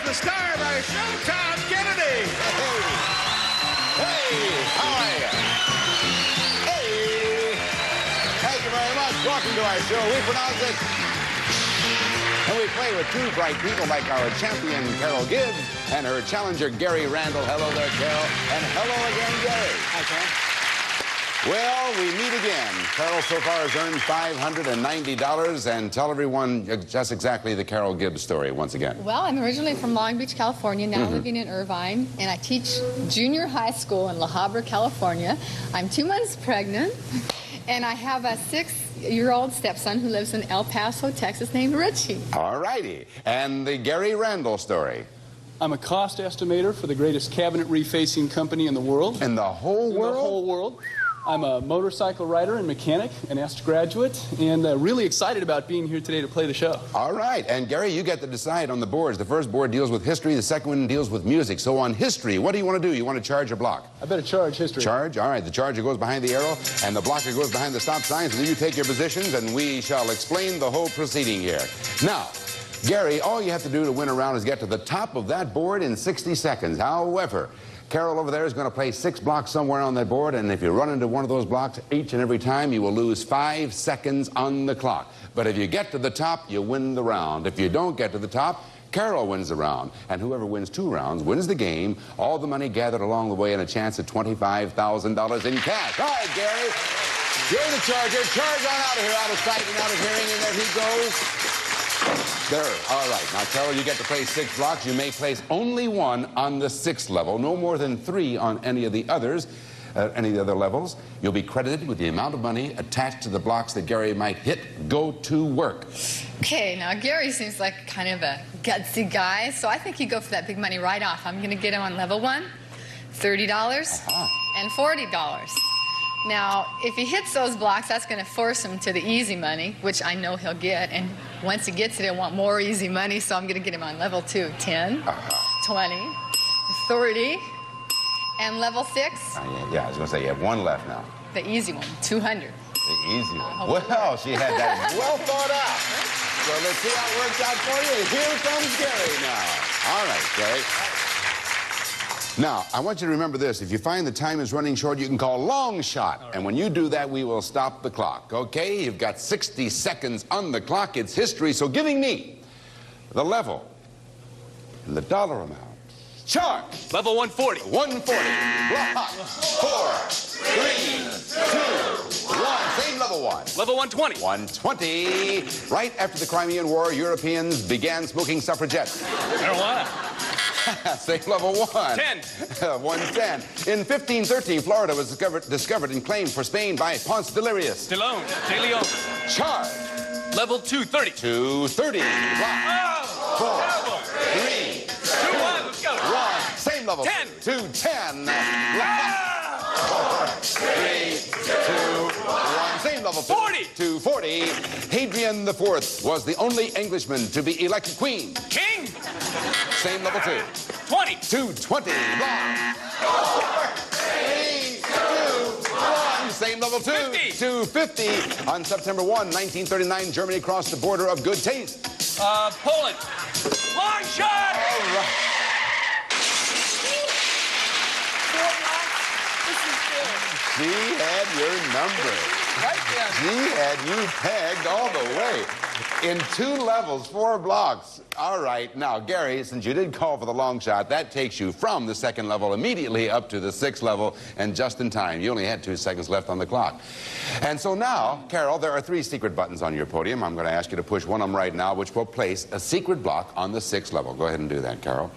the star of our show, Tom Kennedy. Hey, how are you? Hey, thank you very much. Welcome to our show. We pronounce it. And we play with two bright people like our champion, Carol Gibbs, and her challenger, Gary Randall. Hello there, Carol. And hello again, Gary. Hi, Carol. Well, we meet again. Carol so far has earned $590. And tell everyone just exactly the Carol Gibbs story once again. Well, I'm originally from Long Beach, California, now living in Irvine, and I teach junior high school in La Habra, California. I'm 2 months pregnant, and I have a 6-year-old stepson who lives in El Paso, Texas, named Richie. All righty. And the Gary Randall story. I'm a cost estimator for the greatest cabinet refacing company in the world. In the whole In world? the whole world. I'm a motorcycle rider and mechanic, an EST graduate, and really excited about being here today to play the show. All right. And Gary, you get to decide on the boards. The first board deals with history. The second one deals with music. So on history, what do you want to do? You want to charge or block? I better charge history. Charge? All right. The charger goes behind the arrow, and the blocker goes behind the stop sign. So you take your positions, and we shall explain the whole proceeding here. Now, Gary, all you have to do to win a round is get to the top of that board in 60 seconds. However, Carol over there is going to place 6 blocks somewhere on that board, and if you run into one of those blocks each and every time, you will lose 5 seconds on the clock. But if you get to the top, you win the round. If you don't get to the top, Carol wins the round. And whoever wins 2 rounds wins the game, all the money gathered along the way, and a chance at $25,000 in cash. All right, Gary, you're the charger. Charge on out of here, out of sight and out of hearing, and there he goes. There. All right. Now, Carol, you get to place 6 blocks. You may place only 1 on the 6th level, no more than 3 on any of the others, any of the other levels. You'll be credited with the amount of money attached to the blocks that Gary might hit. Go to work. Okay, now Gary seems like kind of a gutsy guy, so I think he'd go for that big money right off. I'm going to get him on level 1, $30 and $40. Now, if he hits those blocks, that's going to force him to the easy money, which I know he'll get. And once he gets it, he'll want more easy money, so I'm going to get him on level 2, 10, 20, 30, and level 6. Yeah, I was going to say you have 1 left now. The easy one, 200. The easy one. Well, she had that well thought out. So let's see how it works out for you. Here comes Gary now. All right, Gary. Now, I want you to remember this. If you find the time is running short, you can call long shot. Right. And when you do that, we will stop the clock. Okay? You've got 60 seconds on the clock. It's history. So giving me the level and the dollar amount. Charge. Level 140. 140. Block. 4, 3, 2, 1. Same level 1. Level 120. 120. Right after the Crimean War, Europeans began smoking suffragettes. Marijuana. Same level 1. 10. 110. In 1513, Florida was discovered and claimed for Spain by Ponce de Leon. De Leon. Charge. Level 230. 230. Block. 4, 3, 2, 1. Let's go. 1. Same level. 10. 210. Block. 4, 3, 2, 1. Same level. 40. 240. Hadrian IV was the only Englishman to be elected queen. King. Same level 2. 20. 220. Block. 4, 3, 2, 1. Same level 2. 50. 250. On September 1, 1939, Germany crossed the border of good taste. Poland. Long shot. All right. She had your number. She had you pegged all the way. In 2 levels, 4 blocks. All right. Now, Gary, since you did call for the long shot, that takes you from the 2nd level immediately up to the 6th level, and just in time. You only had 2 seconds left on the clock. And so now, Carol, there are 3 secret buttons on your podium. I'm going to ask you to push one of them right now, which will place a secret block on the 6th level. Go ahead and do that, Carol.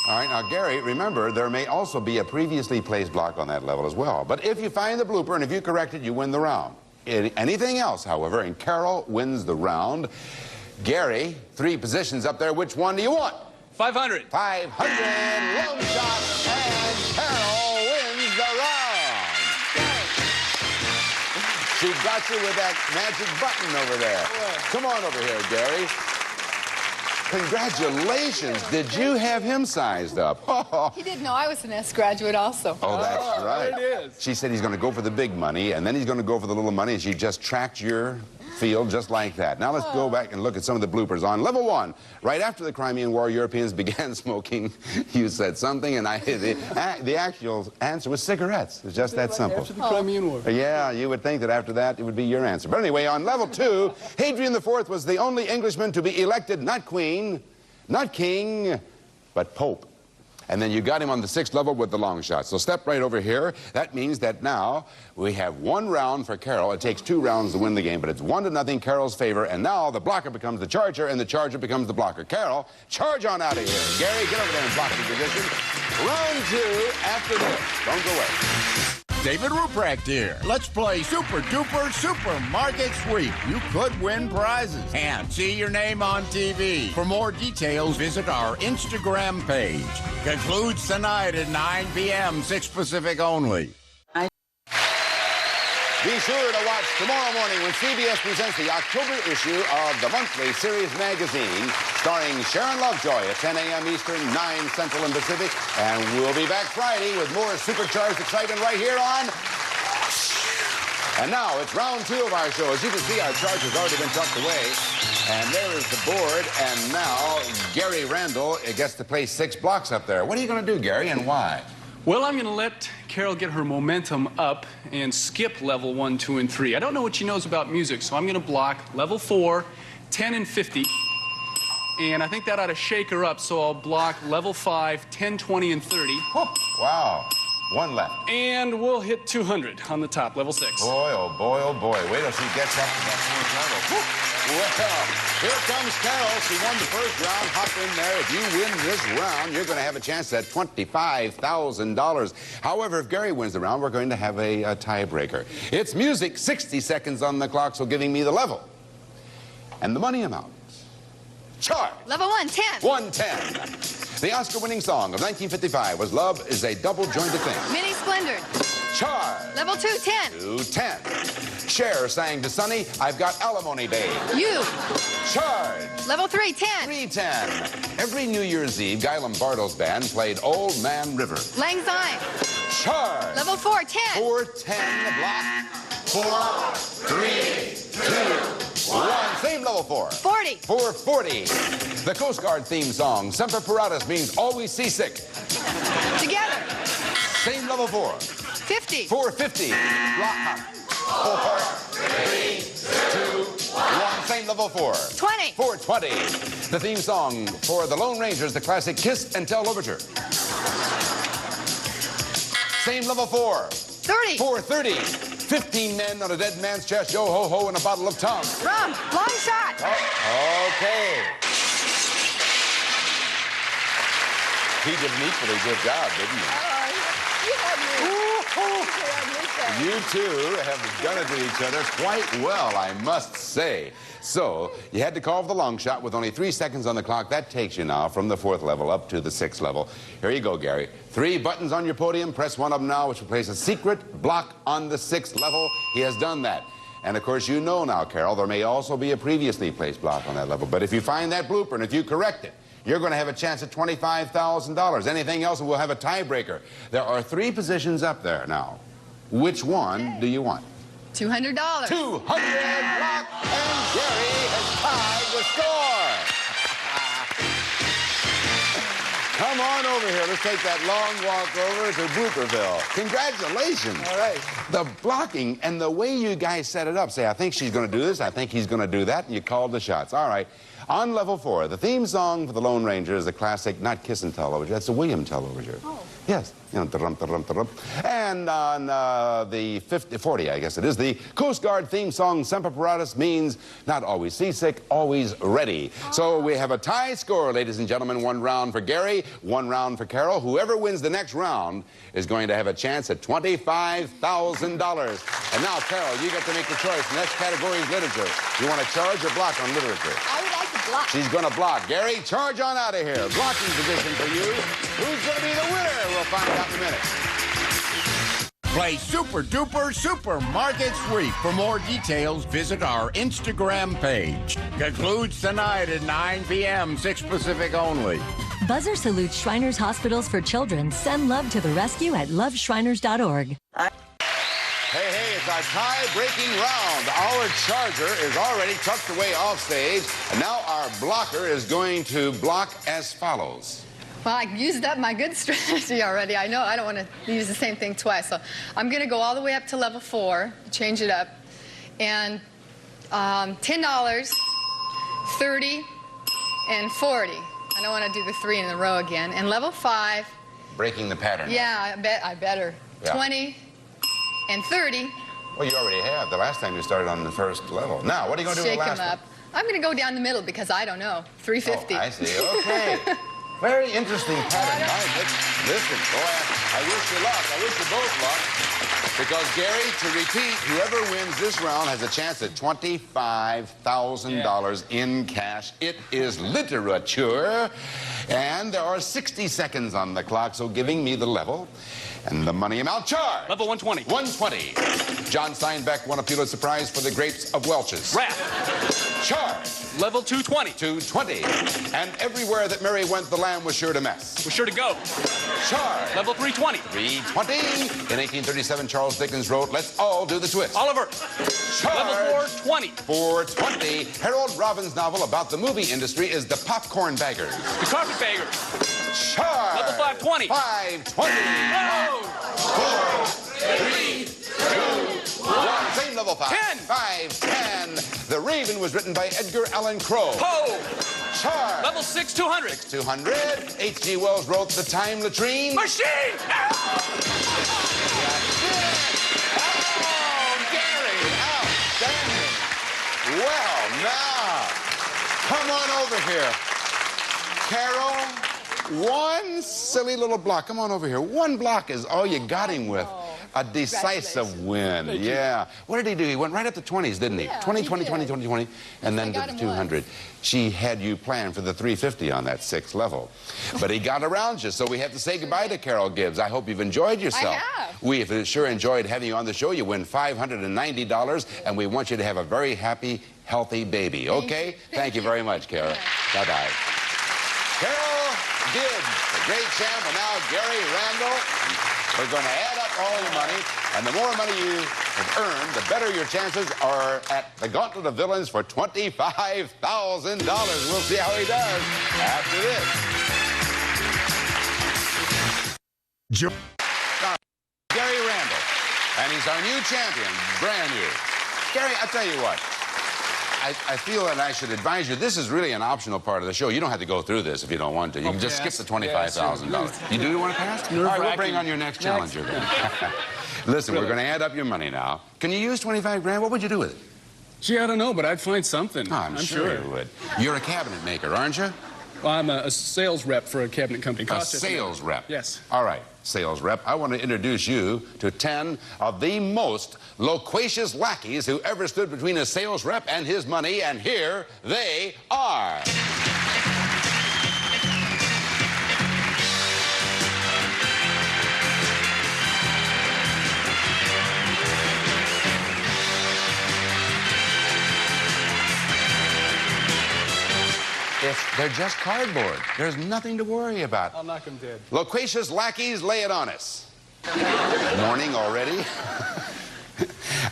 All right, now, Gary, remember, there may also be a previously placed block on that level as well. But if you find the blooper and if you correct it, you win the round. Anything else, however, and Carol wins the round. Gary, 3 positions up there. Which one do you want? 500. 500. Long shot, and Carol wins the round. She got you with that magic button over there. Come on over here, Gary. Congratulations. Did you have him sized up? He didn't know I was an S graduate also. Oh, that's right. There it is. She said he's going to go for the big money, and then he's going to go for the little money, and she just tracked your field just like that. Now let's go back and look at some of the bloopers. On level 1, right after the Crimean War, Europeans began smoking. You said something, and the actual answer was cigarettes. It's just that simple. After the Crimean War. Yeah, you would think that after that it would be your answer. But anyway, on level 2, Hadrian IV was the only Englishman to be elected not queen, not king, but pope. And then you got him on the 6th level with the long shot. So step right over here. That means that now we have 1 round for Carol. It takes 2 rounds to win the game, but it's 1-0 Carol's favor. And now the blocker becomes the charger, and the charger becomes the blocker. Carol, charge on out of here. Gary, get over there in blocking position. Round 2 after this. Don't go away. David Ruprecht here. Let's play Super Duper Supermarket Sweep. You could win prizes and see your name on TV. For more details, visit our Instagram page. Concludes tonight at 9 p.m., 6 Pacific only. Be sure to watch tomorrow morning when CBS presents the October issue of the monthly series magazine, starring Sharon Lovejoy at 10 a.m. Eastern, 9 Central and Pacific. And we'll be back Friday with more supercharged excitement right here on... And now it's round 2 of our show. As you can see, our charge has already been tucked away. And there is the board. And now Gary Randall gets to play 6 blocks up there. What are you going to do, Gary, and why? Well, I'm going to let Carol get her momentum up and skip level 1, 2, and 3. I don't know what she knows about music, so I'm going to block level 4, 10, and 50. And I think that ought to shake her up, so I'll block level 5, 10, 20, and 30. Oh, wow. 1 left. And we'll hit 200 on the top, level 6. Boy, oh boy, oh boy. Wait till she gets up to that 4th level. Well, here comes Carol. She won the 1st round. Hop in there. If you win this round, you're going to have a chance at $25,000. However, if Gary wins the round, we're going to have a tiebreaker. It's music, 60 seconds on the clock, so giving me the level. And the money amount. Charge. Level 1, 10. 110. The Oscar-winning song of 1955 was Love is a Double-Jointed Thing. Mini Splendor. Charge. Level 2, 10. 210. Cher sang to Sonny, I've got alimony, babe. You. Charge. Level 3, 10. 310. Every New Year's Eve, Guy Lombardo's band played Old Man River. Lang Syne. Charge. Level 4, 10. 410, the block. 4, 3, 2, 1. Same level 4. 40. 440. The Coast Guard theme song, Semper Paratus, means always seasick. Together. Same level 4. 50. 450. Block. 4, 3, 2, 1. Same level 4. 20. 420. The theme song for the Lone Rangers, the classic Kiss and Tell Overture. Same level 4. 30. 430. 15 men on a dead man's chest, yo ho ho, and a bottle of tongue. Rum. Long shot. Oh, okay. He did an equally good job, didn't he? You two have done it to each other quite well, I must say. So, you had to call for the long shot with only 3 seconds on the clock. That takes you now from the 4th level up to the 6th level. Here you go, Gary. 3 buttons on your podium. Press one of them now, which will place a secret block on the 6th level. He has done that. And, of course, you know now, Carol, there may also be a previously placed block on that level. But if you find that blooper and if you correct it, you're going to have a chance at $25,000. Anything else, we'll have a tiebreaker. There are 3 positions up there now. Which one do you want? $200. 200 block, and Gary has tied the score. Come on over here. Let's take that long walk over to Blooperville. Congratulations. All right. The blocking and the way you guys set it up. Say, I think she's going to do this. I think he's going to do that. And you called the shots. All right. On level 4, the theme song for the Lone Ranger is the classic, not Kiss and Tell Overture. That's the William Tell Overture. Oh. Yes. You know, da-rum, da-rum, da-rum. And on the 40, I guess it is, the Coast Guard theme song, Semper Paratus, means not always seasick, always ready. Oh. So we have a tie score, ladies and gentlemen. 1 round for Gary, 1 round for Carol. Whoever wins the next round is going to have a chance at $25,000. And now, Carol, you get to make the choice. The next category is literature. You want to charge or block on literature? I would like to block. She's going to block. Gary, charge on out of here. Blocking position for you. Who's going to be the winner? We'll find out in a minute. Play Super Duper Supermarket Sweep. For more details, visit our Instagram page. Concludes tonight at 9 p.m., 6 Pacific only. Buzzer salutes Shriners Hospitals for Children. Send love to the rescue at loveshriners.org. Hey, it's our tie-breaking round. Our charger is already tucked away off stage, and now our blocker is going to block as follows. Well, I used up my good strategy already. I know I don't want to use the same thing twice. So I'm going to go all the way up to level 4, change it up. And $10, $30, and $40. I don't want to do the 3 in a row again. And level 5. Breaking the pattern. Yeah, I better. Yeah. 20 and 30. Well, you already have. The last time you started on the first level. Now, what are you going to do with the last Shake them up. I'm going to go down the middle because I don't know. 350. Oh, I see. Okay. Very interesting pattern. Listen, boy, I wish you luck. I wish you both luck. Because, Gary, to repeat, whoever wins this round has a chance at $25,000 in cash. It is literature. And there are 60 seconds on the clock, so giving me the level and the money amount charged. Level 120. 120. John Steinbeck won a Pulitzer Prize for The Grapes of Welch's. Rap. Charge. Level 220. 220. And everywhere that Mary went, the lamb was sure to mess. We're sure to go. Charge. Level 320. 320. In 1837, Charles Dickens wrote, "Let's all do the twist." Oliver. Charge. Level 420. 420. Harold Robbins' novel about the movie industry is The Popcorn Baggers. The Carpetbaggers. Charge. Level 520. 520. Oh. 4, 3, 2, 1. Same level 5. 10. 5, 10. The Raven was written by Edgar Allan Poe. Poe. Charge. Level 200. 200. H.G. Wells wrote The Time Latrine. Machine. Oh, Gary, outstanding. Well, now, come on over here. Carol, one silly little block. Come on over here. One block is all you got him with. A decisive win. Yeah. What did he do? He went right up to 20s, didn't he? Yeah, 20, he 20, did. 20, 20, 20, and then to got the him 200. She had you planned for the 350 on that 6th level. But he got around you, so we have to say goodbye to Carol Gibbs. I hope you've enjoyed yourself. I have. We have sure enjoyed having you on the show. You win $590, and we want you to have a very happy, healthy baby, okay? Thank you very much, Carol. Bye-bye. Carol Gibbs, the great champ, and now Gary Randall. We're going to add up all your money, and the more money you have earned, the better your chances are at the Gauntlet of Villains for $25,000. We'll see how he does after this. Gary Randall, and he's our new champion, brand new. Gary, I'll tell you what. I feel that I should advise you, this is really an optional part of the show. You don't have to go through this if you don't want to. You can just skip the $25,000. You do want to pass? All right, we'll bring on your next challenger then. Listen, we're going to add up your money now. Can you use 25 grand? What would you do with it? Gee, I don't know, but I'd find something. Oh, I'm sure you would. You're a cabinet maker, aren't you? Well, I'm a sales rep for a cabinet company. A sales rep? Yes. All right, sales rep. I want to introduce you to 10 of the most loquacious lackeys who ever stood between a sales rep and his money, and here they are. They're just cardboard. There's nothing to worry about. I'll knock them dead. Loquacious lackeys, lay it on us. Morning already?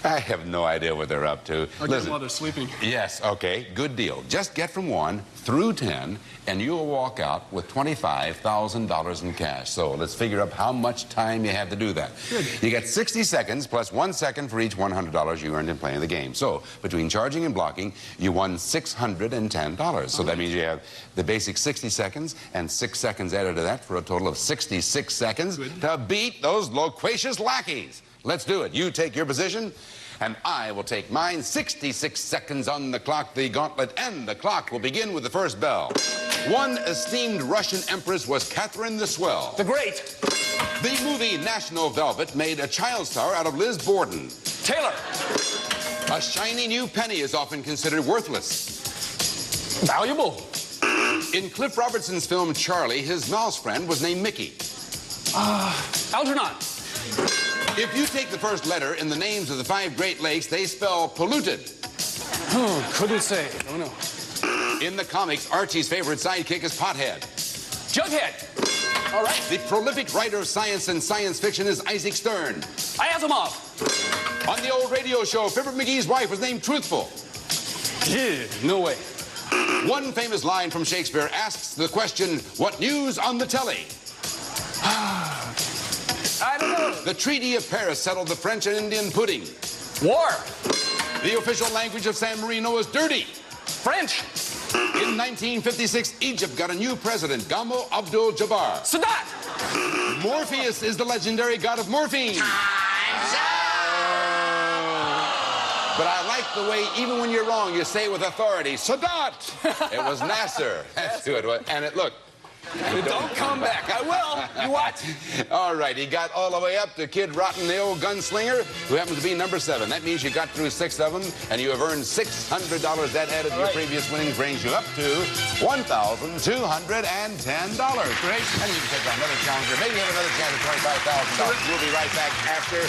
I have no idea what they're up to. I'll get them while they're sleeping. Yes, okay, good deal. Just get from 1 through 10, and you'll walk out with $25,000 in cash. So let's figure up how much time you have to do that. Good. You get 60 seconds plus 1 second for each $100 you earned in playing the game. So between charging and blocking, you won $610. So that means you have the basic 60 seconds and 6 seconds added to that for a total of 66 seconds to beat those loquacious lackeys. Let's do it. You take your position, and I will take mine. 66 seconds on the clock. The gauntlet and the clock will begin with the first bell. One esteemed Russian empress was Catherine the Swell. The Great. The movie National Velvet made a child star out of Liz Borden. Taylor. A shiny new penny is often considered worthless. Valuable. In Cliff Robertson's film Charlie, his mouse friend was named Mickey. Algernon. If you take the first letter in the names of the 5 Great Lakes, they spell polluted. Couldn't say. Oh, no. In the comics, Archie's favorite sidekick is Pothead. Jughead. All right. The prolific writer of science and science fiction is Isaac Stern. Asimov. On the old radio show, Fibber McGee's wife was named Truthful. Yeah, no way. One famous line from Shakespeare asks the question, what news on the telly? I don't know. The Treaty of Paris settled the French and Indian pudding. War. The official language of San Marino is dirty. French. In 1956, Egypt got a new president, Gamal Abdul Jabbar. Sadat. Morpheus is the legendary god of morphine. But I like the way, even when you're wrong, you say with authority, Sadat. It was Nasser. That's who it was. And it, look. Don't come back. I will. You what? All right, he got all the way up to Kid Rotten, the old gunslinger, who happens to be number 7. That means you got through 6 of them, and you have earned $600. That added to your previous winnings brings you up to $1,210. Great. And you can take on another challenger. Maybe have another chance at $25,000. We'll be right back after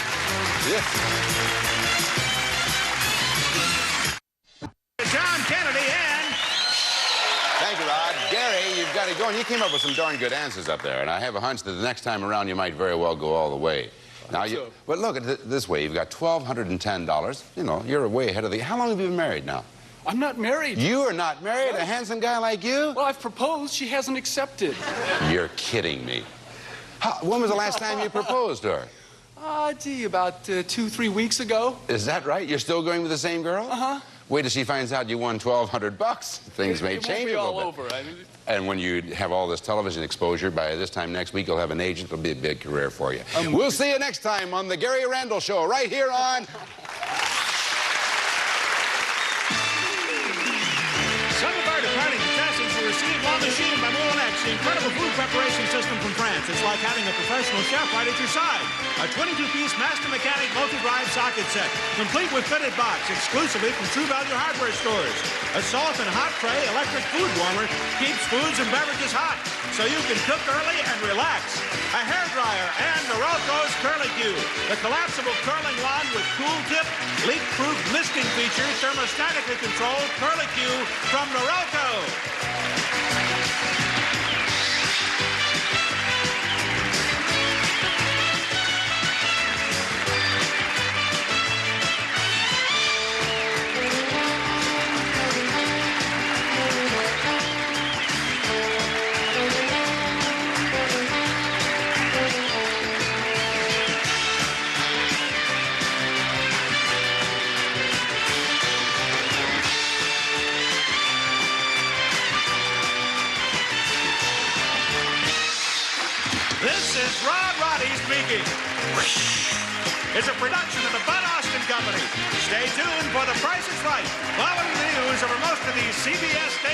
this. John Kennedy and... Thank you, Rod. Gary, you've got to go, and you came up with some darn good answers up there, and I have a hunch that the next time around you might very well go all the way. Now, but look at it this way. You've got $1,210. You know, you're way ahead of the... How long have you been married now? I'm not married. You are not married? A handsome guy like you? Well, I've proposed. She hasn't accepted. You're kidding me. When was the last time you proposed to her? Gee, about 2-3 weeks ago. Is that right? You're still going with the same girl? Uh-huh. Wait till she finds out you won $1,200. Things may It won't change be a little all bit. over. And when you have all this television exposure, by this time next week, you'll have an agent. It'll be a big career for you. We'll see you next time on The Gary Randall Show, right here on... Some of our departing contestants will receive La Machine by Molex, the incredible food preparation system from France. It's like having a professional chef right at your side. A 22-piece Master Mechanic multi-drive socket set, complete with fitted box, exclusively from True Value hardware stores. A salt and hot tray electric food warmer keeps foods and beverages hot, so you can cook early and relax. A hair dryer and Norelco's Curly Q, the collapsible curling wand with cool tip, leak-proof misting feature, thermostatically controlled Curly Q from Norelco. This is Rod Roddy speaking. It's a production of the Bud Austin Company. Stay tuned for The Price is Right, following the news over most of these CBS stations.